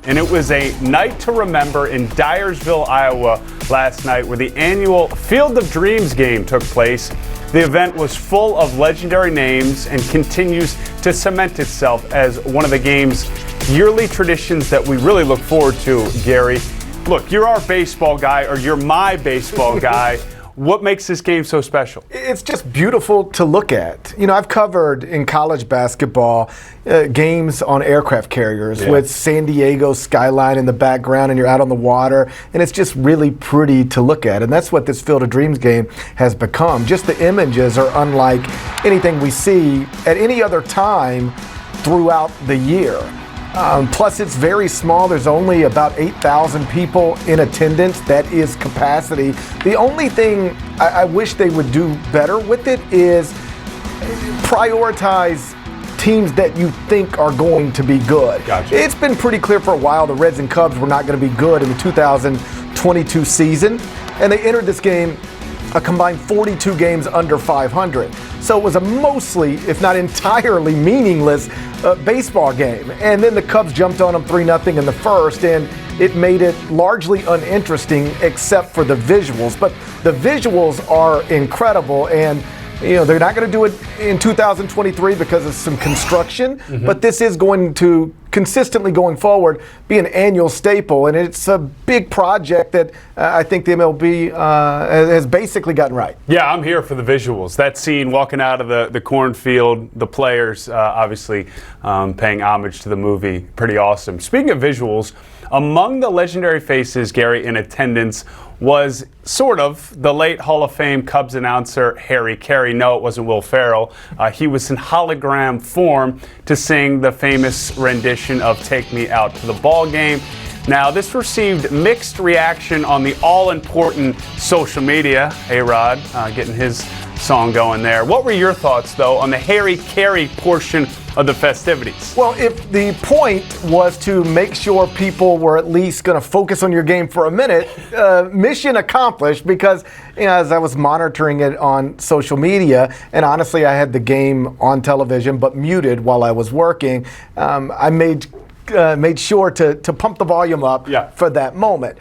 and it was a night to remember in Dyersville, Iowa last night, where the annual Field of Dreams game took place. The event was full of legendary names and continues to cement itself as one of the game's yearly traditions that we really look forward to, Gary. Look, you're our baseball guy, or you're my baseball guy. What makes this game so special? It's just beautiful to look at. You know, I've covered in college basketball games on aircraft carriers with San Diego skyline in the background, and you're out on the water, and it's just really pretty to look at. And that's what this Field of Dreams game has become. Just the images are unlike anything we see at any other time throughout the year. Plus, it's very small. There's only about 8,000 people in attendance. That is capacity. The only thing I wish they would do better with it is prioritize teams that you think are going to be good. Gotcha. It's been pretty clear for a while the Reds and Cubs were not going to be good in the 2022 season, and they entered this game a combined 42 games under 500. So it was a mostly, if not entirely meaningless baseball game. And then the Cubs jumped on them 3-0 in the first, and it made it largely uninteresting except for the visuals. But the visuals are incredible, and you know, they're not going to do it in 2023 because of some construction, but this is going to consistently going forward be an annual staple, and it's a big project that I think the MLB has basically gotten right. Yeah, I'm here for the visuals. That scene walking out of the cornfield, the players obviously paying homage to the movie, pretty awesome. Speaking of visuals, among the legendary faces, Gary, in attendance was sort of the late Hall of Fame Cubs announcer Harry Carey. No, it wasn't Will Ferrell. He was in hologram form to sing the famous rendition of Take Me Out to the Ball Game. Now, this received mixed reaction on the all-important social media. A-Rod getting his song going there. What were your thoughts, though, on the Harry Carey portion of the festivities? Well, if the point was to make sure people were at least going to focus on your game for a minute, mission accomplished, because you know, as I was monitoring it on social media, and honestly I had the game on television but muted while I was working, I made sure to pump the volume up for that moment.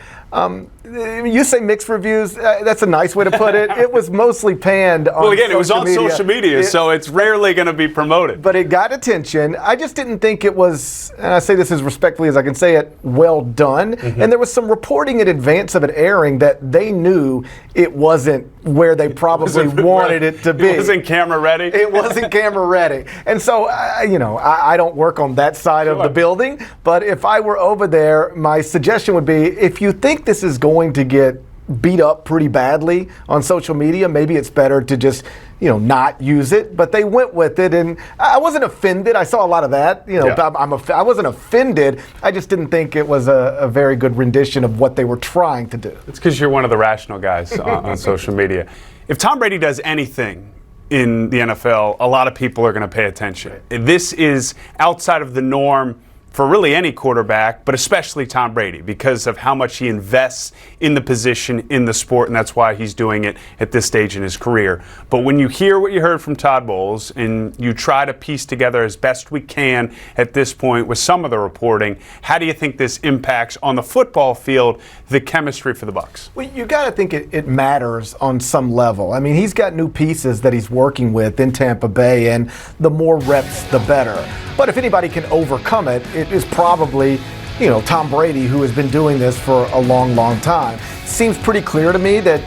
You say mixed reviews. That's a nice way to put it. It was mostly panned on social media. Well, again, it was on social media, so it's rarely going to be promoted. But it got attention. I just didn't think it was, and I say this as respectfully as I can say it, well done. And there was some reporting in advance of it airing that they knew it wasn't where they probably wanted it to be. It wasn't camera ready? It wasn't camera ready. And so, you know, I don't work on that side of the building, but if I were over there, my suggestion would be, if you think this is going to get beat up pretty badly on social media, maybe it's better to just, you know, not use it. But they went with it, and I wasn't offended. I saw a lot of that. You know, I wasn't offended. I just didn't think it was a very good rendition of what they were trying to do. It's because you're one of the rational guys on social media. If Tom Brady does anything in the NFL, a lot of people are going to pay attention. This is outside of the norm for really any quarterback, but especially Tom Brady, because of how much he invests in the position, in the sport, and that's why he's doing it at this stage in his career. But when you hear what you heard from Todd Bowles, and you try to piece together as best we can at this point with some of the reporting, how do you think this impacts on the football field the chemistry for the Bucs? Well, you got to think it matters on some level. I mean, he's got new pieces that he's working with in Tampa Bay, and the more reps, the better. But if anybody can overcome it, it is probably, you know, Tom Brady, who has been doing this for a long, long time. Seems pretty clear to me that,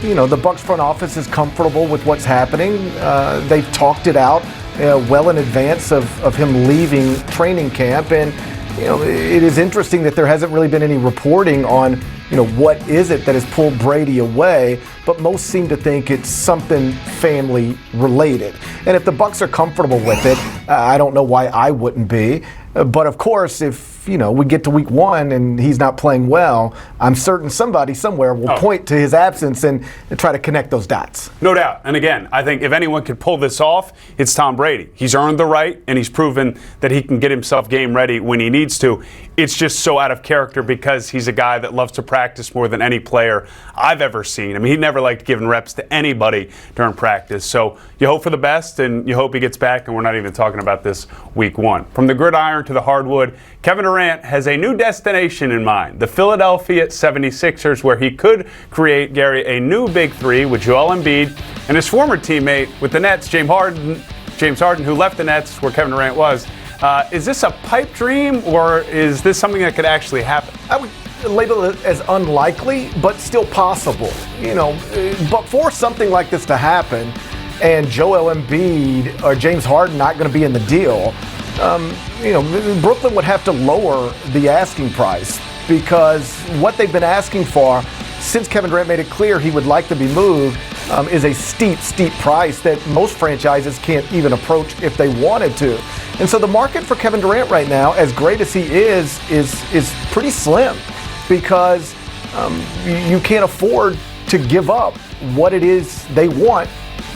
you know, the Bucs front office is comfortable with what's happening. They've talked it out well in advance of him leaving training camp, and you know, it is interesting that there hasn't really been any reporting on, you know, what is it that has pulled Brady away, but most seem to think it's something family related. And if the Bucs are comfortable with it, I don't know why I wouldn't be. But of course, if, you know, we get to week 1 and he's not playing well, I'm certain somebody somewhere will point to his absence and try to connect those dots. No doubt. And again, I think if anyone could pull this off, it's Tom Brady. He's earned the right, and he's proven that he can get himself game ready when he needs to. it's just so out of character because he's a guy that loves to practice more than any player I've ever seen. I mean, he never liked giving reps to anybody during practice. So you hope for the best, and you hope he gets back, and we're not even talking about this week 1. From the gridiron to the hardwood, Kevin Durant has a new destination in mind, the Philadelphia 76ers, where he could create, Gary, a new big three with Joel Embiid and his former teammate with the Nets, James Harden, who left the Nets where Kevin Durant was. Is this a pipe dream, or is this something that could actually happen? I would label it as unlikely, but still possible. But for something like this to happen, and Joel Embiid or James Harden not going to be in the deal, Brooklyn would have to lower the asking price, because what they've been asking for since Kevin Durant made it clear he would like to be moved is a steep price that most franchises can't even approach if they wanted to. And so the market for Kevin Durant right now, as great as he is pretty slim, because you can't afford to give up what it is they want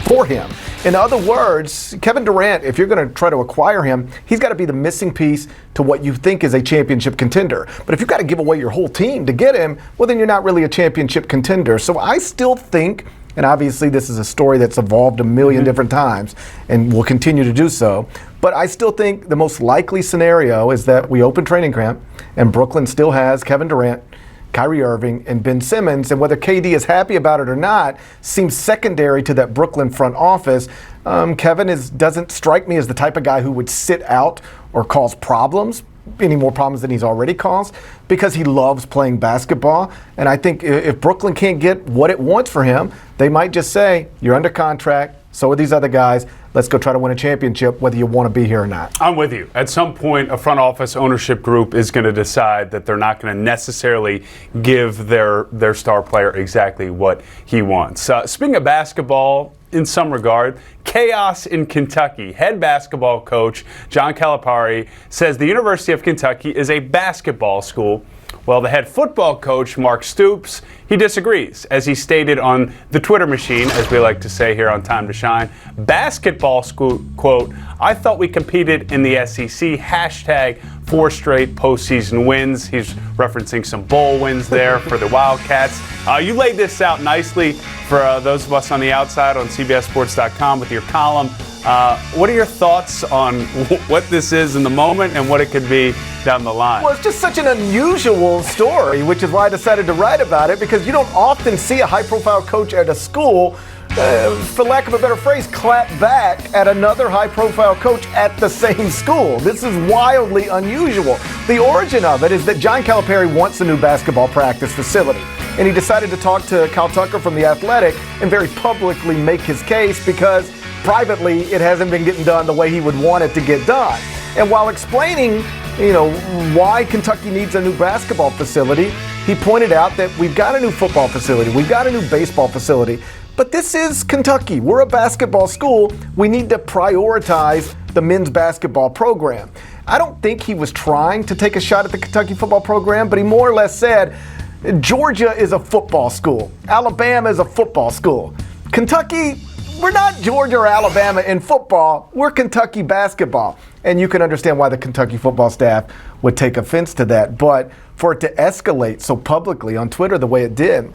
for him. In other words, Kevin Durant, if you're going to try to acquire him, he's got to be the missing piece to what you think is a championship contender. But if you've got to give away your whole team to get him, well, then you're not really a championship contender. So I still think, and obviously this is a story that's evolved a million different times and will continue to do so, but I still think the most likely scenario is that we open training camp and Brooklyn still has Kevin Durant, Kyrie Irving, and Ben Simmons, and whether KD is happy about it or not seems secondary to that Brooklyn front office. Kevin doesn't strike me as the type of guy who would sit out or cause problems, any more problems than he's already caused, because he loves playing basketball. And I think if Brooklyn can't get what it wants for him, they might just say, you're under contract, so are these other guys. Let's go try to win a championship, whether you want to be here or not. I'm with you. At some point, a front office ownership group is going to decide that they're not going to necessarily give their star player exactly what he wants. Speaking of basketball, in some regard, chaos in Kentucky. Head basketball coach John Calipari says the University of Kentucky is a basketball school. Well, the head football coach, Mark Stoops, he disagrees. As he stated on the Twitter machine, as we like to say here on Time to Shine, basketball school, quote, I thought we competed in the SEC, hashtag 4 straight postseason wins. He's referencing some bowl wins there for the Wildcats. You laid this out nicely for those of us on the outside on CBSSports.com with your column. What are your thoughts on what this is in the moment and what it could be down the line? Well, it's just such an unusual story, which is why I decided to write about it, because you don't often see a high-profile coach at a school, for lack of a better phrase, clap back at another high-profile coach at the same school. This is wildly unusual. The origin of it is that John Calipari wants a new basketball practice facility, and he decided to talk to Cal Tucker from The Athletic and very publicly make his case, because privately it hasn't been getting done the way he would want it to get done. And while explaining, why Kentucky needs a new basketball facility, he pointed out that we've got a new football facility, we've got a new baseball facility, but this is Kentucky. We're a basketball school. We need to prioritize the men's basketball program. I don't think he was trying to take a shot at the Kentucky football program, but he more or less said, Georgia is a football school. Alabama is a football school. Kentucky, we're not Georgia or Alabama in football. We're Kentucky basketball. And you can understand why the Kentucky football staff would take offense to that. But for it to escalate so publicly on Twitter the way it did,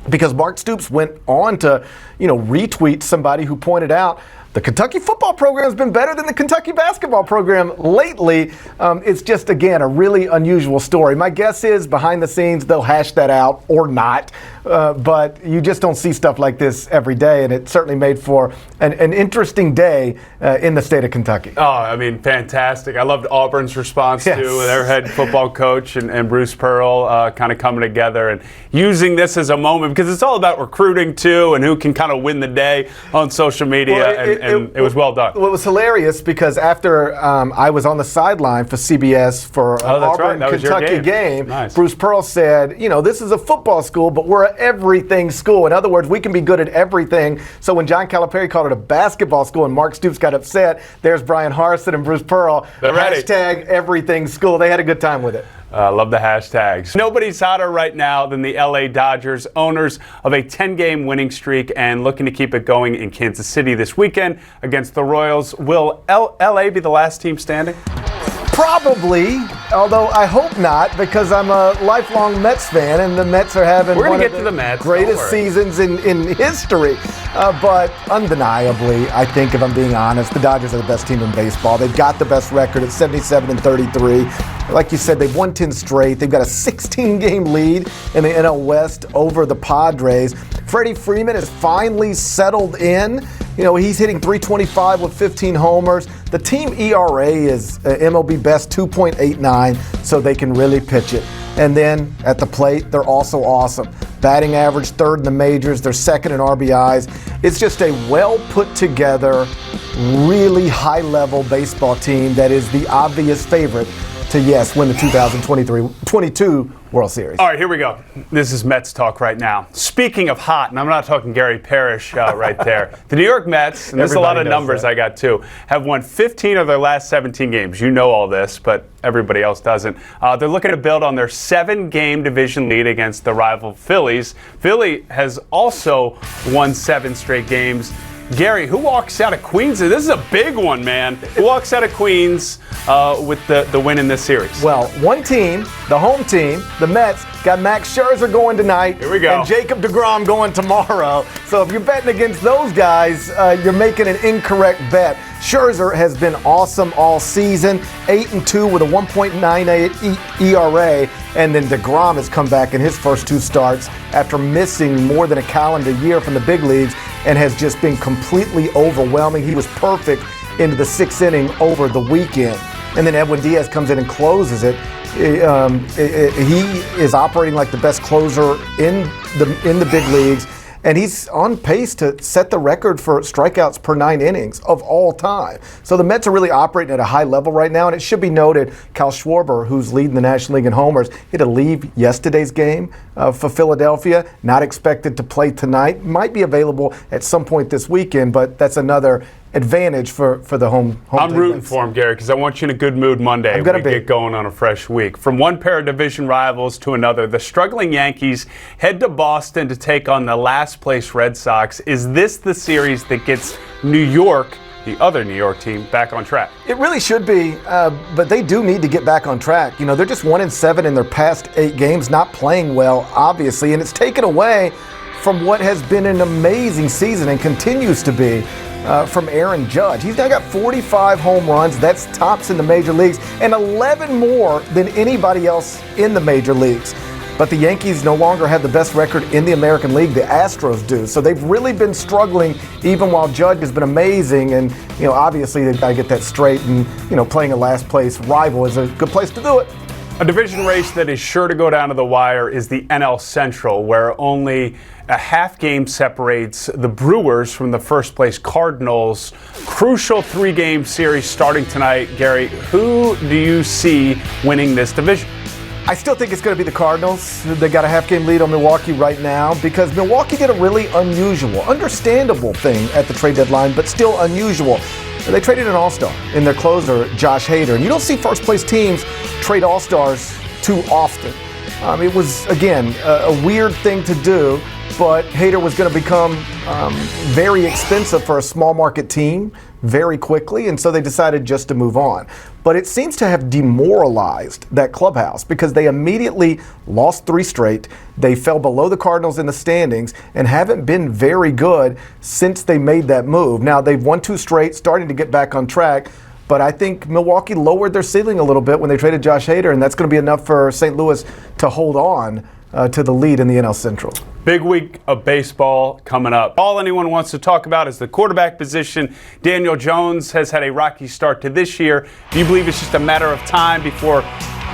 because Mark Stoops went on to, retweet somebody who pointed out the Kentucky football program has been better than the Kentucky basketball program lately. It's just, again, a really unusual story. My guess is behind the scenes they'll hash that out or not. But you just don't see stuff like this every day, and it certainly made for an interesting day in the state of Kentucky. Oh, I mean, fantastic. I loved Auburn's response to their head football coach and Bruce Pearl kind of coming together and using this as a moment, because it's all about recruiting too and who can kind of win the day on social media, well, it was well done. Well, it was hilarious because after I was on the sideline for CBS for an Auburn-Kentucky game, nice. Bruce Pearl said, this is a football school, but we're an everything school. In other words, we can be good at everything. So when John Calipari called it a basketball school and Mark Stoops got upset, there's Brian Harsin and Bruce Pearl. Hashtag everything school. They had a good time with it. Love the hashtags. Nobody's hotter right now than the LA Dodgers, owners of a 10-game winning streak and looking to keep it going in Kansas City this weekend against the Royals. Will LA be the last team standing? Probably, although I hope not, because I'm a lifelong Mets fan, and the Mets are having one of the greatest seasons in history. But undeniably, I think, if I'm being honest, the Dodgers are the best team in baseball. They've got the best record at 77-33. Like you said, they've won 10 straight. They've got a 16-game lead in the NL West over the Padres. Freddie Freeman has finally settled in. You know, he's hitting .325 with 15 homers. The team ERA is MLB best 2.89, so they can really pitch it. And then at the plate, they're also awesome. Batting average, third in the majors. They're second in RBIs. It's just a well-put-together, really high-level baseball team that is the obvious favorite to, yes, win the 2023-22 World Series. All right, here we go. This is Mets talk right now. Speaking of hot, and I'm not talking Gary Parrish right there, the New York Mets, and there's a lot of numbers I got too, have won 15 of their last 17 games. You know all this, but everybody else doesn't. They're looking to build on their 7-game division lead against the rival Phillies. Philly has also won 7 straight games. Gary, who walks out of Queens? This is a big one, man. Who walks out of Queens with the win in this series? Well, one team, the home team, the Mets, got Max Scherzer going tonight. Here we go. And Jacob deGrom going tomorrow. So if you're betting against those guys, you're making an incorrect bet. Scherzer has been awesome all season, 8-2 with a 1.98 ERA, and then deGrom has come back in his first 2 starts after missing more than a calendar year from the big leagues and has just been completely overwhelming. He was perfect into the 6th inning over the weekend. And then Edwin Diaz comes in and closes it. He is operating like the best closer in the big leagues. And he's on pace to set the record for strikeouts per 9 innings of all time. So the Mets are really operating at a high level right now. And it should be noted, Kyle Schwarber, who's leading the National League in homers, had to leave yesterday's game for Philadelphia. Not expected to play tonight. Might be available at some point this weekend, but that's another advantage for the home I'm rooting for him, Gary, because I want you in a good mood Monday. I'm gonna get going on a fresh week. From one pair of division rivals to another, the struggling Yankees head to Boston to take on the last-place Red Sox. Is this the series that gets New York, the other New York team, back on track? It really should be, but they do need to get back on track. You know, they're just 1-7 in their past 8 games, not playing well, obviously, and it's taken away from what has been an amazing season and continues to be. From Aaron Judge. He's now got 45 home runs. That's tops in the major leagues, and 11 more than anybody else in the major leagues. But the Yankees no longer have the best record in the American League. The Astros do. So they've really been struggling, even while Judge has been amazing. And, you know, obviously they've got to get that straight. And, you know, playing a last place rival is a good place to do it. A division race that is sure to go down to the wire is the NL Central, where only a half game separates the Brewers from the first place Cardinals. Crucial 3-game series starting tonight. Gary, who do you see winning this division? I still think it's going to be the Cardinals. They got a half-game lead on Milwaukee right now because Milwaukee did a really unusual, understandable thing at the trade deadline, but still unusual. They traded an all-star in their closer, Josh Hader. And you don't see first-place teams trade all-stars too often. It was, again, a weird thing to do, but Hader was going to become very expensive for a small market team very quickly, and so they decided just to move on. But it seems to have demoralized that clubhouse because they immediately lost 3 straight. They fell below the Cardinals in the standings and haven't been very good since they made that move. Now, they've won 2 straight, starting to get back on track. But I think Milwaukee lowered their ceiling a little bit when they traded Josh Hader, and that's going to be enough for St. Louis to hold on to the lead in the NL Central. Big week of baseball coming up. All anyone wants to talk about is the quarterback position. Daniel Jones has had a rocky start to this year. Do you believe it's just a matter of time before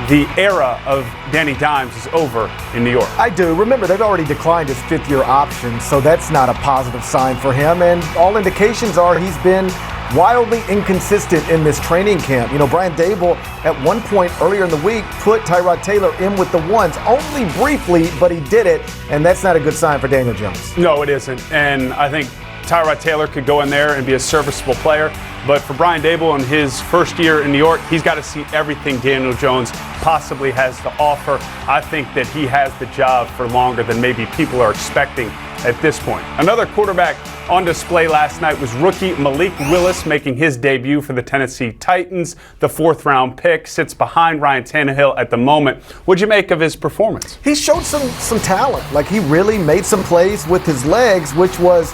the era of Danny Dimes is over in New York? I do. Remember, they've already declined his 5th-year option, so that's not a positive sign for him. And all indications are he's been wildly inconsistent in this training camp. You know, Brian Dable, at one point earlier in the week, put Tyrod Taylor in with the ones, only briefly, but he did it, and that's not a good sign for Daniel Jones. No, it isn't. And I think Tyrod Taylor could go in there and be a serviceable player. But for Brian Dable in his first year in New York, he's got to see everything Daniel Jones possibly has to offer. I think that he has the job for longer than maybe people are expecting at this point. Another quarterback on display last night was rookie Malik Willis, making his debut for the Tennessee Titans. The 4th-round pick sits behind Ryan Tannehill at the moment. What'd you make of his performance? He showed some talent. Like, he really made some plays with his legs, which was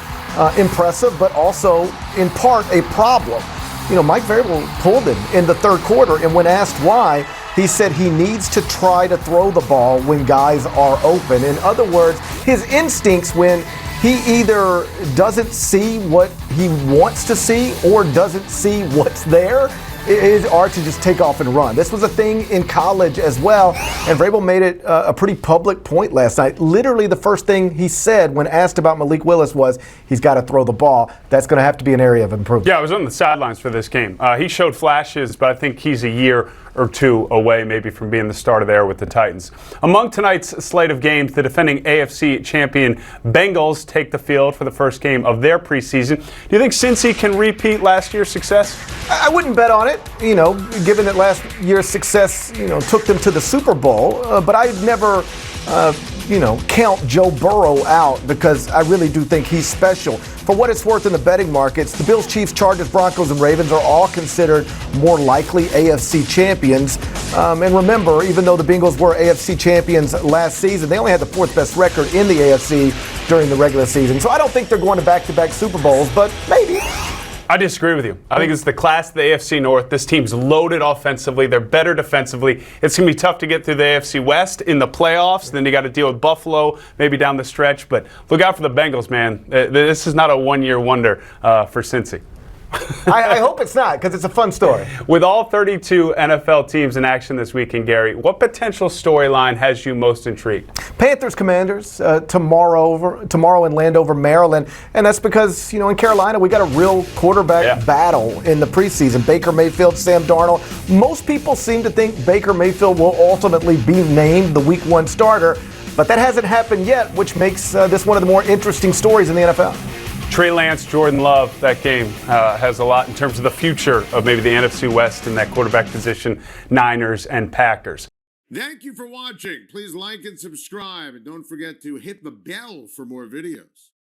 impressive, but also in part a problem. You know, Mike Vrabel pulled him in the third quarter, and when asked why, he said he needs to try to throw the ball when guys are open. In other words, his instincts when he either doesn't see what he wants to see or doesn't see what's there are to just take off and run. This was a thing in college as well, and Vrabel made it a pretty public point last night. Literally the first thing he said when asked about Malik Willis was he's got to throw the ball. That's going to have to be an area of improvement. Yeah, I was on the sidelines for this game. He showed flashes, but I think he's a year or two away maybe from being the starter there with the Titans. Among tonight's slate of games, the defending AFC champion Bengals take the field for the first game of their preseason. Do you think Cincy can repeat last year's success? I wouldn't bet on it, you know, given that last year's success, you know, took them to the Super Bowl. But I'd never, count Joe Burrow out because I really do think he's special. For what it's worth in the betting markets, the Bills, Chiefs, Chargers, Broncos, and Ravens are all considered more likely AFC champions. And remember, even though the Bengals were AFC champions last season, they only had the 4th best record in the AFC during the regular season. So I don't think they're going to back-to-back Super Bowls, but maybe. I disagree with you. I think it's the class of the AFC North. This team's loaded offensively. They're better defensively. It's going to be tough to get through the AFC West in the playoffs. Then you got to deal with Buffalo maybe down the stretch. But look out for the Bengals, man. This is not a one-year wonder for Cincy. I hope it's not, because it's a fun story. With all 32 NFL teams in action this weekend, Gary, what potential storyline has you most intrigued? Panthers Commanders tomorrow in Landover, Maryland. And that's because, you know, in Carolina, we got a real quarterback battle in the preseason. Baker Mayfield, Sam Darnold. Most people seem to think Baker Mayfield will ultimately be named the Week 1 starter, but that hasn't happened yet, which makes this one of the more interesting stories in the NFL. Trey Lance, Jordan Love, that game has a lot in terms of the future of maybe the NFC West in that quarterback position, Niners and Packers. Thank you for watching. Please like and subscribe, and don't forget to hit the bell for more videos.